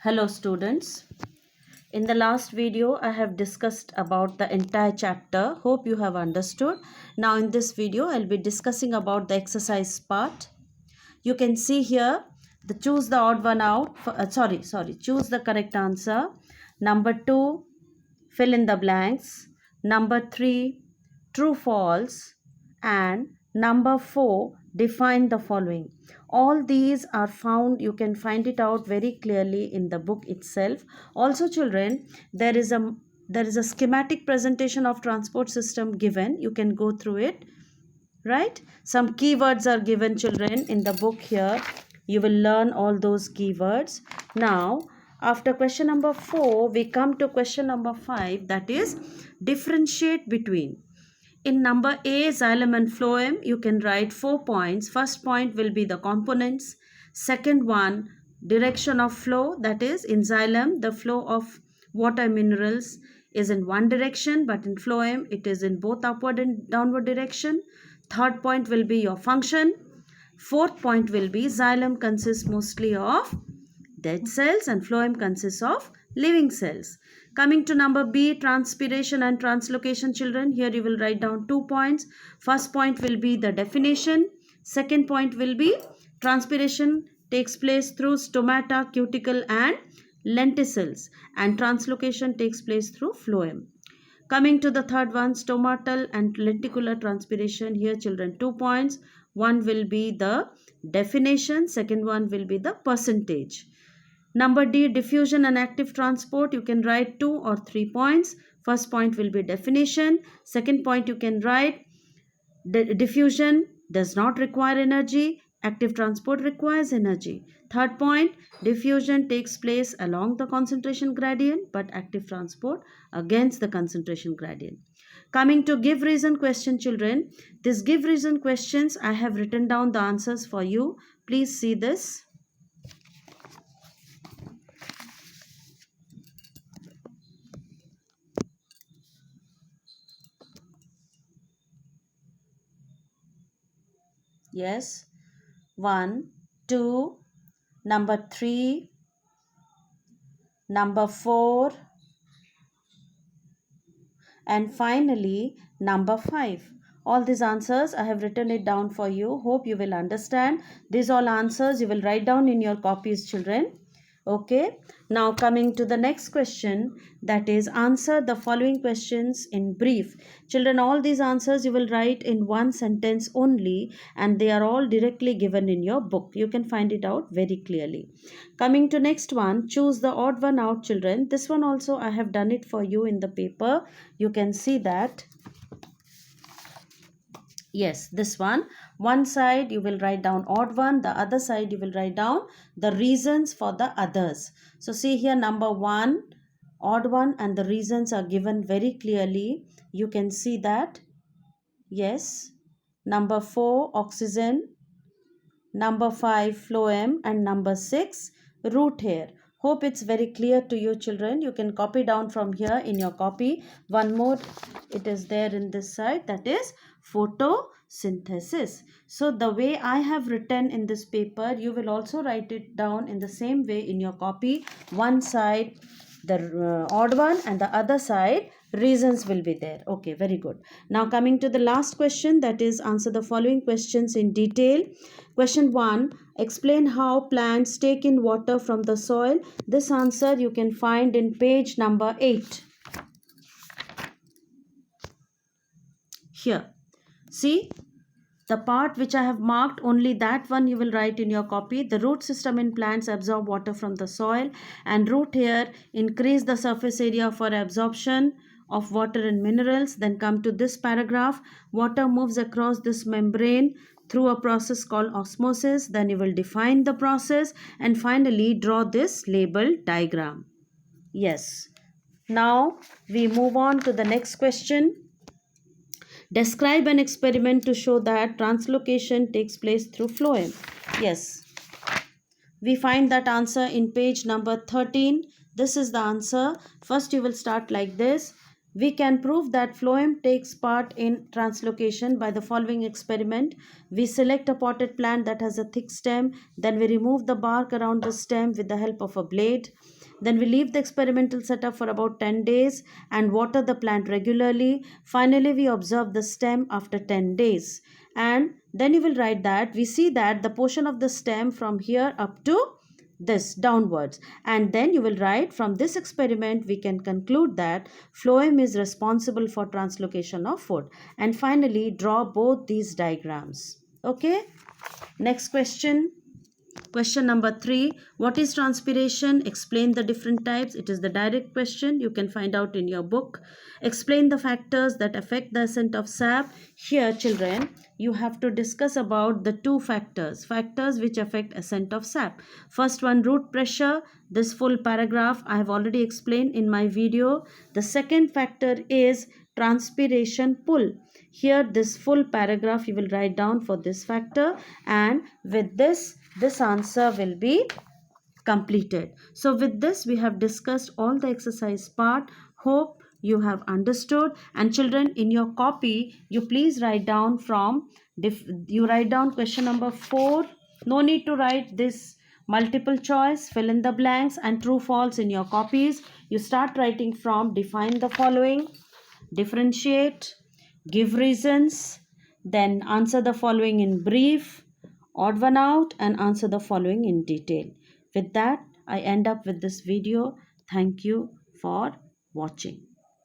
Hello students. In the last video I have discussed about the entire chapter. Hope you have understood. Now in this video I'll be discussing about the exercise part. You can see here the choose the odd one out. Choose the correct answer. Number 2, fill in the blanks. Number 3, true false. And number 4, define the following. All these are found, you can find it out very clearly in the book itself. Also children, there is a schematic presentation of transport system given. You can go through it, right? Some keywords are given children in the book here. You will learn all those keywords. Now after question number 4 we come to question number 5, that is differentiate between. In number A, xylem and phloem, you can write 4 points. First point will be the components. Second one, direction of flow, that is in xylem the flow of water minerals is in one direction, but in phloem it is in both upward and downward direction. Third point will be your function. Fourth point will be xylem consists mostly of dead cells and phloem consists of living cells. Coming to number B, transpiration and translocation children. Here you will write down 2 points. First point will be the definition. Second point will be transpiration takes place through stomata, cuticle and lenticels, and translocation takes place through phloem. Coming to the third one, stomatal and lenticular transpiration. Here children 2 points. One will be the definition. Second one will be the percentage. Number D, diffusion and active transport. You can write 2 or 3 points. First point will be definition. Second point you can write diffusion does not require energy. Active transport requires energy. Third point, diffusion takes place along the concentration gradient, but active transport against the concentration gradient. Coming to give reason question children. This give reason questions, I have written down the answers for you. Please see this. Yes. 1, 2, number 3, number 4, and finally number 5. All these answers I have written it down for you. Hope you will understand. These all answers you will write down in your copies children. Okay, now coming to the next question, that is answer the following questions in brief. Children, all these answers you will write in one sentence only, and they are all directly given in your book. You can find it out very clearly. Coming to next one, choose the odd one out children. This one also I have done it for you in the paper. You can see that. Yes, this one. One side you will write down odd one, the other side you will write down the reasons for the others. So see here, number 1, odd one, and the reasons are given very clearly. You can see that. Yes. Number 4, oxygen. Number 5, phloem, and number 6, root hair. Hope it's very clear to you children. You can copy down from here in your copy. One more, it is there in this side, that is photosynthesis. So the way I have written in this paper, you will also write it down in the same way in your copy. One side the odd one and the other side reasons will be there. Okay, very good. Now coming to the last question, that is answer the following questions in detail. Question 1, explain how plants take in water from the soil. This answer you can find in page number 8. Here, see the part which I have marked, only that one you will write in your copy. The root system in plants absorb water from the soil, and root hair increase the surface area for absorption of water and minerals. Then come to this paragraph. Water moves across this membrane through a process called osmosis. Then you will define the process and finally draw this label diagram. Yes. Now we move on to the next question. Describe an experiment to show that translocation takes place through phloem. Yes, we find that answer in page number 13. This is the answer. First you will start like this. We can prove that phloem takes part in translocation by the following experiment. We select a potted plant that has a thick stem, then we remove the bark around the stem with the help of a blade. Then we leave the experimental setup for about 10 days and water the plant regularly. Finally, we observe the stem after 10 days. And then you will write that we see that the portion of the stem from here up to this downwards, and then you will write from this experiment we can conclude that phloem is responsible for translocation of food. And finally draw both these diagrams. Okay, next question. Question number 3. What is transpiration? Explain the different types. It is the direct question. You can find out in your book. Explain the factors that affect the ascent of sap. Here, children, you have to discuss about the two factors which affect ascent of sap. First one, root pressure. This full paragraph I have already explained in my video. The second factor is transpiration pull. Here this full paragraph you will write down for this factor, and with this answer will be completed. So with this we have discussed all the exercise part. Hope you have understood. And children, in your copy you please write down question number 4. No need to write this multiple choice, fill in the blanks and true false in your copies. You start writing from define the following, differentiate, give reasons, then answer the following in brief, odd one out, and answer the following in detail. With that, I end up with this video. Thank you for watching.